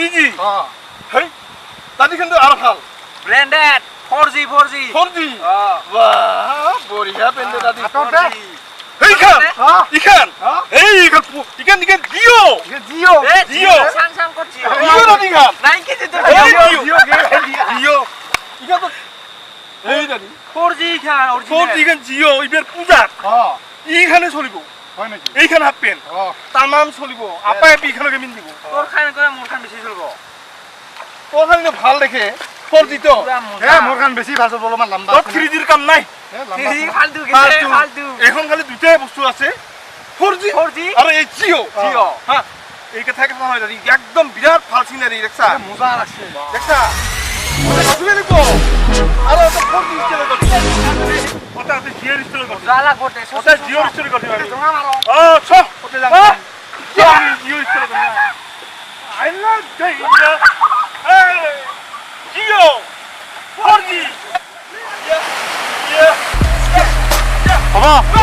3G হেই তাদি কিন্তু আর ভাল branded 4G 4G বাহ বড়িয়া পেন্দে দাদি এইখান এইখান জিও জিও সাং করছি জিও দাদি খান নাই কি দিতে জিও ইগা তো এই দাদি 4G খান 4G খান জিও ইবের পূজা এইখানে চলিব হয় নাকি এইখান হাফ পেন তামাম চলিব আপাই এইখানে কেমিন দিব তোর খান করে মোর খান বেশি চলবো তোর খান ভাল দেখে 4G তো মোর কান বেছি ভাল বলো মান লম্বা তোর 3G র কাম নাই ফালতু গেছে ফালতু এখন খালি দুইটাই বস্তু আছে 4G আর এই জিও হ্যাঁ এই কথা কথা হয় দাদি একদম বিরাট ভাল সিনারি দেখছা মজা লাগছে দেখছা আসলে নিব আর তো 4G ইনস্টল করছি ওটা আছে জিও ইনস্টল করছি জালা করতে ওটা জিও ইনস্টল করছি আমি তোমার মারো ছ ওটা যান জিও ইনস্টল করছি I love Jio Jio 4G বাবা